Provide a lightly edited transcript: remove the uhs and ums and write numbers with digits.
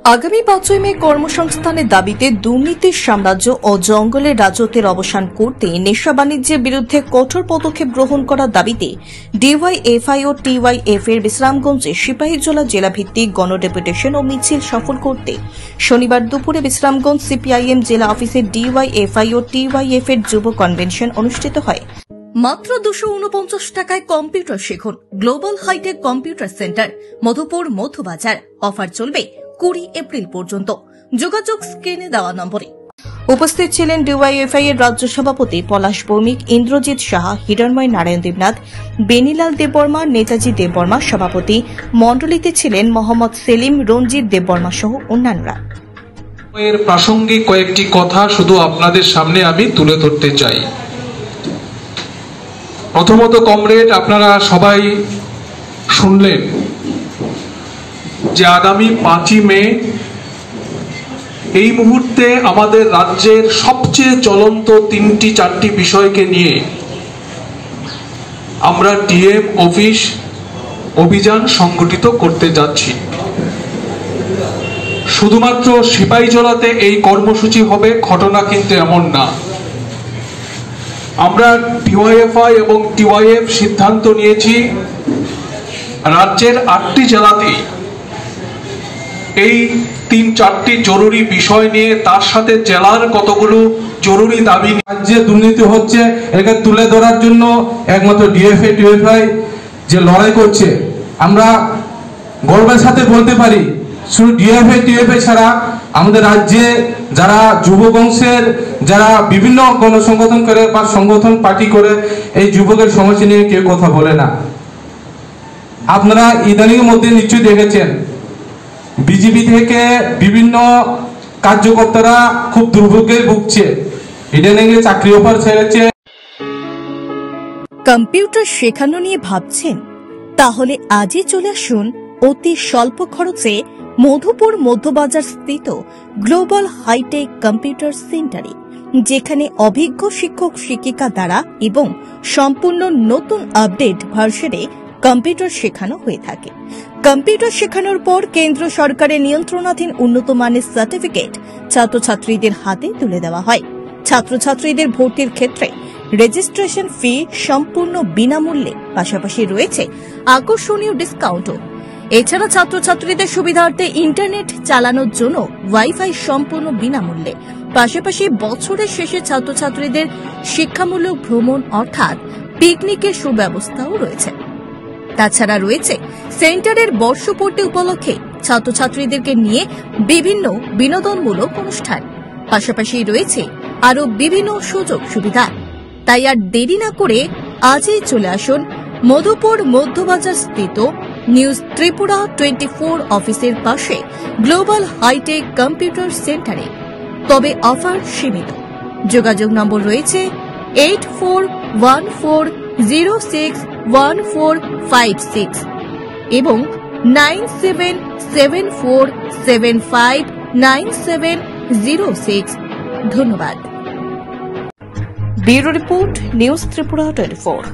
আগামী 5 মে কর্মসংস্থানের দাবিতে দুর্নীতির সাম্রাজ্য ও জঙ্গলের রাজত্বের অবসান করতে নেশা বাণিজ্যের বিরুদ্ধে কঠোর পদক্ষেপ গ্রহণ করার দাবিতে ডিওয়াইএফআই ও টিওয়াইএফ এর বিশ্রামগঞ্জে সিপাহীজলা জেলাভিত্তিক গণডেপুটেশন ও মিছিল সফল করতে শনিবার দুপুরে বিশ্রামগঞ্জ সিপিআইএম জেলা অফিসে ডিওয়াইএফআই ও টিওয়াইএফ এর যুব কনভেনশন অনুষ্ঠিত হয়। মাত্র 249 টাকায় কম্পিউটার শিখুন। Global hitech computer center, Madhupur Madhyabazar. Offer চলবে 20 এপ্রিল পর্যন্ত। যোগাযোগ স্ক্রিনে দেওয়া নম্বরে। উপস্থিত ছিলেন ডিওয়াইএফআই এর রাজ্য সভাপতি পলাশ ভৌমিক, ইন্দ্রজিৎ সাহা, হিরণময় নারায়ণ দেবনাথ, বেনিলাল দেববর্মা, নেতাজি দেববর্মা সভাপতি। মণ্ডলীতে ছিলেন মোহাম্মদ সেলিম, রঞ্জিত দেববর্মা সহ অন্যান্যরা। এর প্রাসঙ্গিক কয়েকটি কথা শুধু আপনাদের সামনে আমি তুলে ধরতে চাই। প্রথমত কমরেড, আপনারা সবাই শুনলেন যে আগামী 5 মে এই মুহূর্তে আমাদের রাজ্যের সবচেয়ে জ্বলন্ত 3-4টি বিষয়কে নিয়ে আমরা ডিএম অফিস অভিযান সংগঠিত করতে যাচ্ছি। শুধুমাত্র সিপাহীজলাতে এই কর্মসূচি হবে, ঘটনা কিন্তু এমন না। আমরা ডিওয়াইএফআই এবং টিওয়াইএফ সিদ্ধান্ত নিয়েছি রাজ্যের 8টি জেলাতেই এই 3-4টি জরুরি বিষয় নিয়ে, তার সাথে জেলার কতগুলো জরুরি দাবি। রাজ্যে দুর্নীতি হচ্ছে এটাকে তুলে ধরার জন্য একমাত্র ডিএফআই টিওএফআই যে লড়াই করছে, আমরা গর্বের সাথে বলতে পারি শুধু ডিএফআই টিওএফআই ছাড়া আমাদের রাজ্যে যারা যুব বংশের যারা বিভিন্ন গণসংগঠন করে বা সংগঠন পার্টি করে এই যুবকের সমস্যা নিয়ে কেউ কথা বলে না। আপনারা ইদানিং মধ্যে নিশ্চয়ই দেখেছেন বিজেপি থেকে বিভিন্ন কার্যকর্তারা খুব দুর্ভোগে ভুগছে, ইদানিং চাকরি অফার ছেড়েছে। কম্পিউটার শেখানো নিয়ে ভাবছেন? তাহলে আজই চলে আসুন অতি স্বল্প খরচে মধুপুর মধ্যবাজার স্থিত গ্লোবাল হাইটেক কম্পিউটার সেন্টারে, যেখানে অভিজ্ঞ শিক্ষক শিক্ষিকা দ্বারা এবং সম্পূর্ণ নতুন আপডেট ভার্সনে কম্পিউটার শেখানো হয়ে থাকে। কম্পিউটার শেখানোর পর কেন্দ্র সরকারের নিয়ন্ত্রণাধীন উন্নত মানের সার্টিফিকেট ছাত্রছাত্রীদের হাতে তুলে দেওয়া হয়। ছাত্রছাত্রীদের ভর্তির ক্ষেত্রে রেজিস্ট্রেশন ফি সম্পূর্ণ বিনামূল্যে, পাশাপাশি রয়েছে আকর্ষণীয় ডিসকাউন্টও। এছাড়া ছাত্রছাত্রীদের সুবিধার্থে ইন্টারনেট চালানোর জন্য ওয়াইফাই সম্পূর্ণ বিনামূল্যে, পাশাপাশি বছরের শেষে ছাত্রছাত্রীদের শিক্ষামূলক ভ্রমণ অর্থাৎ পিকনিকের সুব্যবস্থাও রয়েছে। তাছাড়া রয়েছে সেন্টারের বর্ষপূর্তি উপলক্ষে ছাত্রছাত্রীদেরকে নিয়ে বিভিন্ন বিনোদনমূলক অনুষ্ঠান, পাশাপাশি রয়েছে আরও বিভিন্ন সুযোগ সুবিধা। তাই আর দেরি না করে আজই চলে আসুন মধুপুর মধ্যবাজার স্থিত নিউজ ত্রিপুরা 24 অফিসের পাশে গ্লোবাল হাইটেক কম্পিউটার সেন্টারে। তবে অফার সীমিত। যোগাযোগ নম্বর রয়েছে 8414061456 এবং 9774759706। ধন্যবাদ। Bureau report, news Tripura 24।